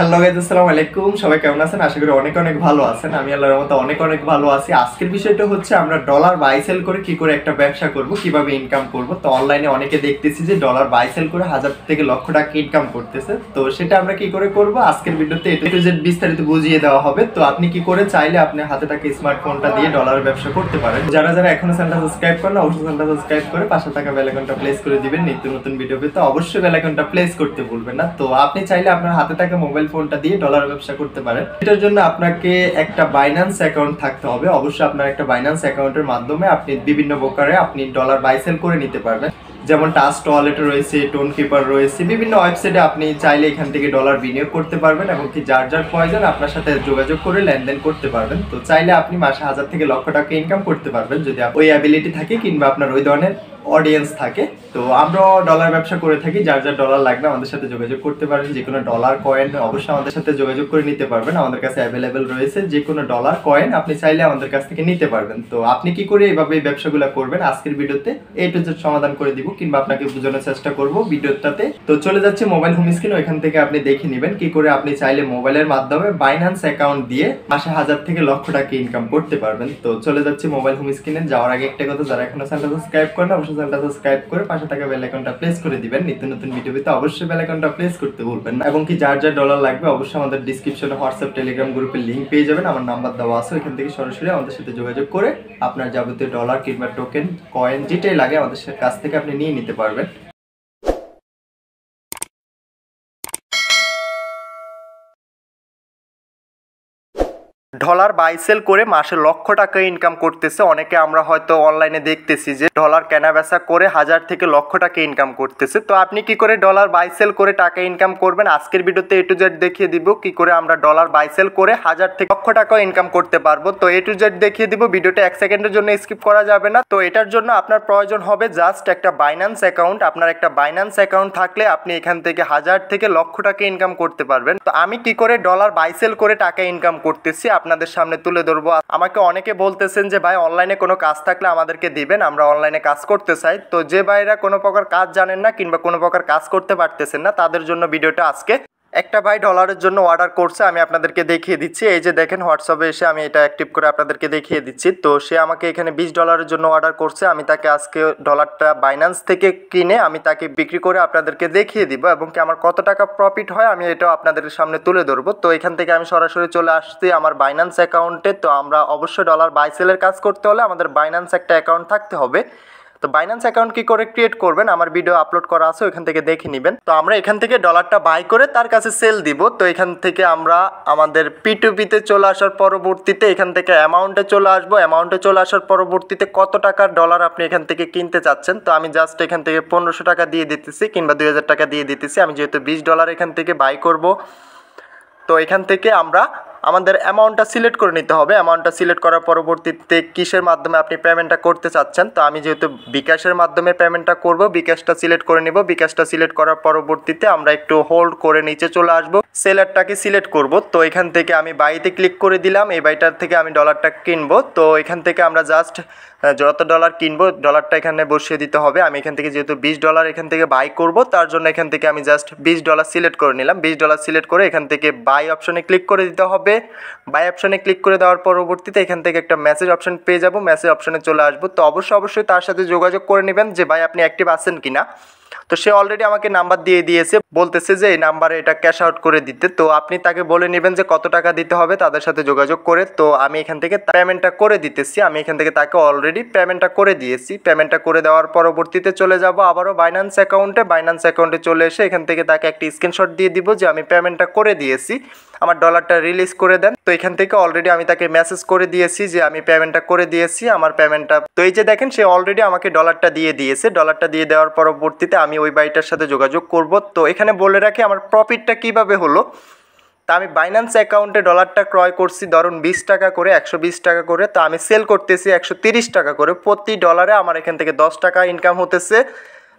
Hello guys, আসসালামু আলাইকুম। সবাই কেমন আছেন? আশা করি অনেক অনেক ভালো আছেন। আমি আল্লাহর রহমতে অনেক অনেক ভালো আছি। আজকের বিষয়টা হচ্ছে আমরা ডলার বাই সেল করে কি করে একটা ব্যবসা করব, কিভাবে ইনকাম করব। তো অনলাইনে অনেকে দেখতেছি যে ডলার বাই সেল করে হাজার থেকে লক্ষ টাকা ইনকাম করতেছে। তো সেটা আমরা কি করে করব আজকের ভিডিওতে এ টু জেড বিস্তারিত বুঝিয়ে দেওয়া হবে। তো আপনি কি করে চাইলে আপনি হাতে থাকা স্মার্টফোনটা দিয়ে ডলার ব্যবসা করতে পারেন। যারা যারা এখনো চ্যানেলটা সাবস্ক্রাইব করেন অবশ্যই চ্যানেলটা সাবস্ক্রাইব করে পাশে থাকা বেল আইকনটা প্রেস করে দিবেন। নিত্য নতুন ভিডিও পেতে অবশ্যই বেল আইকনটা প্রেস করতে ভুলবেন না। তো আপনি চাইলে আপনার হাতে থাকা মোবাইল ফোনটা দিয়ে ডলার ব্যবসা করতে পারেন। এটার জন্য আপনাকে একটা বাইন্যান্স অ্যাকাউন্ট থাকতে হবে। অবশ্যই আপনার একটা বাইন্যান্স অ্যাকাউন্টের মাধ্যমে আপনি বিভিন্ন প্রকারে আপনি ডলার বাই সেল করে নিতে পারবেন। যেমন ট্রাস্ট ওয়ালেট রয়েছে, টোন কিপার রয়েছে, বিভিন্ন ওয়েবসাইটে আপনি চাইলে এখান থেকে ডলার বিনিয়োগ করতে পারবেন এবং কি যার যার প্রয়োজন আপনার সাথে যোগাযোগ করে লেনদেন করতে পারবেন। তো চাইলে আপনি মাসে হাজার থেকে লক্ষ টাকা ইনকাম করতে পারবেন যদি ওই অ্যাবিলিটি থাকে কিংবা আপনার ওই ধরনের অডিয়েন্স থাকে। তো আমরা ডলার ব্যবসা করে থাকি। যার যার ডলার লাগবে আমাদের সাথে যোগাযোগ করতে পারেন। যে কোনো ডলার কয়েন অবশ্যই আমাদের সাথে যোগাযোগ করে নিতে পারবেন। আমাদের কাছে অ্যাভেলেবেল রয়েছে যে কোনো ডলার কয়েন আপনি চাইলে আমাদের কাছ থেকে নিতে পারবেন। তো আপনি কি করে এইভাবে এই ব্যবসাগুলো করবেন আজকের ভিডিওতে এ টু জেড সমাধান করে দিব কিংবা আপনাকে বোঝানোর চেষ্টা করব ভিডিওটাতে। তো চলে যাচ্ছে মোবাইল হোম স্ক্রিন, ওইখান থেকে আপনি দেখে নেবেন কি করে আপনি চাইলে মোবাইলের মাধ্যমে বাইন্যান্স অ্যাকাউন্ট দিয়ে মাসে হাজার থেকে লক্ষ টাকা ইনকাম করতে পারবেন। তো চলে যাচ্ছে মোবাইল হোম স্ক্রিনে। যাওয়ার আগে একটা কথা, যারা এখনো চ্যানেলটা সাবস্ক্রাইব করেন অবশ্যই চ্যানেলটা সাবস্ক্রাইব করে পাশে থাকা বেল আইকনটা প্রেস করে দিবেন। নিত্য নতুন ভিডিও পেতে অবশ্যই বেল আইকনটা প্রেস করতে ভুলবেন না। এবং কি যার যার ডলার লাগবে অবশ্যই আমাদের ডিসক্রিপশনে হোয়াটসঅ্যাপ টেলিগ্রাম গ্রুপের লিংক পেয়ে যাবেন। আমার নাম্বার দেওয়া আছে, ওইখান থেকে সরাসরি আমাদের সাথে যোগাযোগ করে আপনার যাবতীয় ডলার কিংবা টোকেন কয়েন যেটাই লাগে আমাদের কাছ থেকে আপনি নিয়ে নিতে পারবেন। ডলার বাই সেল করে মাসে লক্ষ টাকা ইনকাম করতেছে অনেকে। আমরা হয়তো অনলাইনে দেখতেছি যে ডলার কেনা বেচা করে হাজার থেকে লক্ষ টাকা ইনকাম করতেছে। তো আপনি কি করে ডলার বাই সেল করে টাকা ইনকাম করবেন আজকের ভিডিওতে এ টু জেড দেখিয়ে দিব কি করে আমরা ডলার বাই সেল করে হাজার থেকে লক্ষ টাকা ইনকাম করতে পারবো। তো এ টু জেড দেখিয়ে দিব, ভিডিওটা এক সেকেন্ডের জন্য স্কিপ করা যাবে না। তো এটার জন্য আপনার প্রয়োজন হবে জাস্ট একটা বাইন্যান্স অ্যাকাউন্ট। আপনার একটা বাইন্যান্স অ্যাকাউন্ট থাকলে আপনি এখান থেকে হাজার থেকে লক্ষ টাকা ইনকাম করতে পারবেন। তো আমি কি করে ডলার বাই সেল করে টাকা ইনকাম করতেছি আপনাদের সামনে তুলে ধরবো। আমাকে অনেকে বলতেছেন যে ভাই অনলাইনে কোনো কাজ থাকলে আমাদেরকে দিবেন, আমরা অনলাইনে কাজ করতে চাই। তো যে ভাইরা কোনো প্রকার কাজ জানেন না কিংবা কোনো প্রকার কাজ করতে পারতেছেন না তাদের জন্য ভিডিওটা আজকে। একটা ভাই ডলারের জন্য অর্ডার করছে, আমি আপনাদেরকে দেখিয়ে দিচ্ছি। এই যে দেখেন হোয়াটসঅ্যাপে এসে আমি এটা অ্যাক্টিভ করে আপনাদেরকে দেখিয়ে দিচ্ছি। তো সে আমাকে এখানে $20 জন্য অর্ডার করছে। আমি তাকে আজকে ডলারটা বাইন্যান্স থেকে কিনে আমি তাকে বিক্রি করে আপনাদেরকে দেখিয়ে দিব এবং কি আমার কত টাকা প্রফিট হয় আমি এটাও আপনাদের সামনে তুলে ধরবো। তো এখান থেকে আমি সরাসরি চলে আসছি আমার বাইন্যান্স অ্যাকাউন্টে। তো আমরা অবশ্যই ডলার বাই সেলের কাজ করতে হলে আমাদের বাইন্যান্স একটা অ্যাকাউন্ট থাকতে হবে। তো বাইন্যান্স অ্যাকাউন্ট কি করে ক্রিয়েট করবেন আমার ভিডিও আপলোড করা আছে, ওইখান থেকে দেখে নেবেন। তো আমরা এখান থেকে ডলারটা বাই করে তার কাছে সেল দিব। তো এখান থেকে আমরা আমাদের P2P-তে চলে আসার পরবর্তীতে এখান থেকে অ্যামাউন্টে চলে আসবো। অ্যামাউন্টে চলে আসার পরবর্তীতে কত টাকার ডলার আপনি এখান থেকে কিনতে চাচ্ছেন। তো আমি জাস্ট এখান থেকে 1500 টাকা দিয়ে দিতেছি কিংবা 2000 টাকা দিয়ে দিতেছি। আমি যেহেতু $20 এখান থেকে বাই করব, তো এখান থেকে আমরা আমাদের অ্যামাউন্টটা সিলেক্ট করে নিতে হবে। অ্যামাউন্টটা সিলেক্ট করার পরবর্তীতে কিসের মাধ্যমে আপনি পেমেন্টটা করতে চাচ্ছেন। তো আমি যেহেতু বিকাশের মাধ্যমে পেমেন্টটা করব, বিকাশটা সিলেক্ট করে নিব। বিকাশটা সিলেক্ট করার পরবর্তীতে আমরা একটু হোল্ড করে নিচে চলে আসব, সেলারটাকে সিলেক্ট করব। তো এখান থেকে আমি বাইতে ক্লিক করে দিলাম। এই বাইটার থেকে আমি ডলারটা কিনবো। তো এখান থেকে আমরা জাস্ট যত ডলার কিনবো ডলারটা এখানে বসিয়ে দিতে হবে। আমি এখান থেকে যেহেতু $20 এখান থেকে বাই করব তার জন্য এখান থেকে আমি জাস্ট $20 সিলেক্ট করে নিলাম। $20 সিলেক্ট করে এখান থেকে বাই অপশনে ক্লিক করে দিতে হবে। বাই অপশনে ক্লিক করে দেওয়ার পরবর্তীতে এখান থেকে একটা মেসেজ অপশন পেয়ে যাব, মেসেজ অপশনে চলে আসবো। তো অবশ্যই তার সাথে যোগাযোগ করে নেবেন যে ভাই আপনি অ্যাক্টিভ আছেন কিনা। তো সে অলরেডি আমাকে নাম্বার দিয়ে দিয়েছে, বলতেছে যে এই নাম্বারে এটা ক্যাশ আউট করে দিতে। তো আপনি তাকে বলে নেবেন যে কত টাকা দিতে হবে তাদের সাথে যোগাযোগ করে। তো আমি এখান থেকে পেমেন্টটা করে দিতেছি। আমি এখান থেকে তাকে অলরেডি পেমেন্টটা করে দিয়েছি। পেমেন্টটা করে দেওয়ার পরবর্তীতে চলে যাব আবারও বাইন্যান্স অ্যাকাউন্টে। বাইন্যান্স অ্যাকাউন্টে চলে এসে এখান থেকে তাকে একটি স্ক্রিনশট দিয়ে দিব যে আমি পেমেন্টটা করে দিয়েছি, আমার ডলারটা রিলিজ করে দেন। তো এখান থেকে অলরেডি আমি তাকে মেসেজ করে দিয়েছি যে আমি পেমেন্টটা করে দিয়েছি, আমার পেমেন্টটা। তো এই যে দেখেন সে অলরেডি আমাকে ডলারটা দিয়ে দিয়েছে। ডলারটা দিয়ে দেওয়ার পরবর্তীতে আমি ওই বাইটার সাথে যোগাযোগ করব। তো এখানে বলে রাখি আমার প্রফিটটা কিভাবে হলো। তা আমি বাইন্যান্স অ্যাকাউন্টে ডলারটা ক্রয় করছি ধরুন 20 টাকা করে, 120 টাকা করে। তো আমি সেল করতেছি 130 টাকা করে। প্রতি ডলারে আমার এখান থেকে 10 টাকা ইনকাম হতেছে।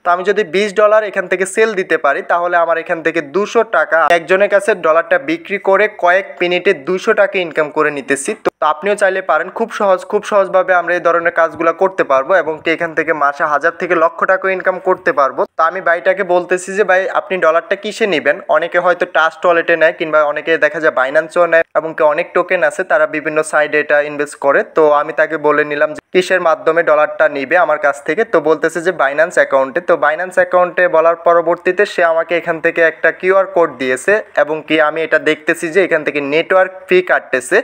তো আমি যদি $20 এখান থেকে সেল দিতে পারি তাহলে আমার এখান থেকে 200 টাকা একজনের কাছে ডলারটা বিক্রি করে কয়েক মিনিটে 200 টাকা ইনকাম করে নিতেছি। তো তো আপনিও চাইলে পারেন, খুব সহজভাবে আমরা এই ধরনের কাজগুলো করতে পারবো এবং কি এখান থেকে মাসে 1000 থেকে লক্ষ টাকা ইনকাম করতে পারবো। তো আমি ভাইটাকে বলতেছি যে ভাই আপনি ডলারটা কিসে নেবেন, অনেকে হয়তো ট্রাস্ট ওয়ালেটে নেয় কিংবা অনেকে দেখা যায় বাইন্যান্সও নেয় এবং কি অনেক টোকেন আছে তারা বিভিন্ন সাইডে এটা ইনভেস্ট করে। তো আমি তাকে বলে নিলাম যে কিসের মাধ্যমে ডলারটা নিবে আমার কাছ থেকে। তো বলতেছে যে বাইন্যান্স অ্যাকাউন্টে। তো বাইন্যান্স অ্যাকাউন্টে বলার পরবর্তীতে সে আমাকে এখান থেকে একটা কিউআর কোড দিয়েছে এবং কি আমি এটা দেখতেছি যে এখান থেকে নেটওয়ার্ক ফি কাটতেছে।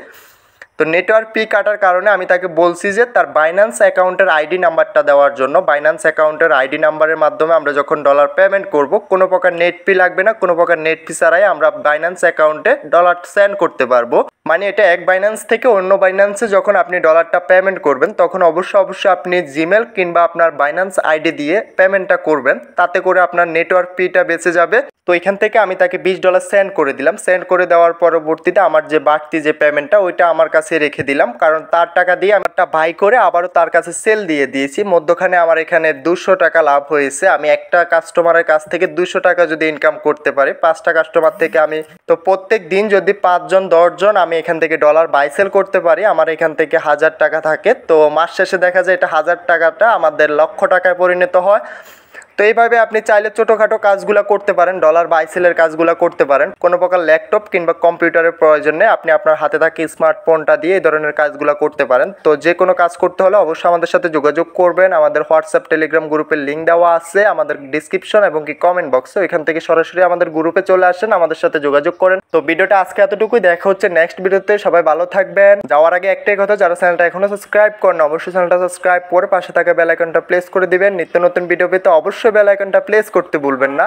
তো নেটওয়ার্ক ফি কাটার কারণে আমি তাকে বলছি যে তার বাইন্যান্স অ্যাকাউন্টের আইডি নাম্বারটা দেওয়ার জন্য। বাইন্যান্স অ্যাকাউন্টের আইডি নাম্বারের মাধ্যমে আমরা যখন ডলার পেমেন্ট করব, কোনো প্রকার নেট ফি লাগবে না, কোনো প্রকার নেট ফি ছাড়াই আমরা বাইন্যান্স অ্যাকাউন্টে ডলার সেন্ড করতে পারবো। মানে এটা এক বাইন্যান্স থেকে অন্য বাইন্যান্সে যখন আপনি ডলারটা পেমেন্ট করবেন তখন অবশ্যই আপনি জিমেল কিংবা আপনার বাইন্যান্স আইডি দিয়ে পেমেন্টটা করবেন, তাতে করে আপনার নেটওয়ার্ক ফিটা বেঁচে যাবে। তো এখান থেকে আমি তাকে $20 সেন্ড করে দিলাম। সেন্ড করে দেওয়ার পরবর্তীতে আমার যে বাড়তি যে পেমেন্টটা ওইটা আমার কাছে রেখে দিলাম, কারণ তার টাকা দিয়ে আমি একটা বাই করে আবারও তার কাছে সেল দিয়ে দিয়েছি। মধ্যখানে আমার এখানে 200 টাকা লাভ হয়েছে। আমি একটা কাস্টমারের কাছ থেকে 200 টাকা যদি ইনকাম করতে পারি 5টা কাস্টমার থেকে, আমি তো প্রত্যেক দিন যদি 5 জন 10 জন আমি এখান থেকে ডলার বাই সেল করতে পারি, আমার এখান থেকে 1000 টাকা থাকে। তো মাস শেষে দেখা যায় এটা 1000 টাকাটা আমাদের লক্ষ টাকায় পরিণত হয়। তো এইভাবে আপনি চাইলে ছোটোখাটো কাজগুলো করতে পারেন, ডলার বাই সেলের কাজগুলো করতে পারেন। কোনো প্রকার ল্যাপটপ কিংবা কম্পিউটারের প্রয়োজন নেই, আপনি আপনার হাতে থাকা স্মার্টফোনটা দিয়ে এই ধরনের কাজগুলো করতে পারেন। তো যে কোনো কাজ করতে হলে অবশ্যই আমাদের সাথে যোগাযোগ করবেন। আমাদের হোয়াটসঅ্যাপ টেলিগ্রাম গ্রুপের লিঙ্ক দেওয়া আছে আমাদের ডিসক্রিপশন এবং কি কমেন্ট বক্সে, ওইখান থেকে সরাসরি আমাদের গ্রুপে চলে আসেন, আমাদের সাথে যোগাযোগ করেন। তো ভিডিওটা আজকে এতটুকুই, দেখা হচ্ছে নেক্সট ভিডিওতে। সবাই ভালো থাকবেন। যাওয়ার আগে একটাই কথা, যারা চ্যানেলটা এখনো সাবস্ক্রাইব করেন অবশ্যই চ্যানেলটা সাবস্ক্রাইব করে পাশে থাকা বেল আইকনটা প্রেস করে দিবেন। নিত্য নতুন ভিডিও পেতে অবশ্যই বেল আইকনটা প্রেস করতে ভুলবেন না।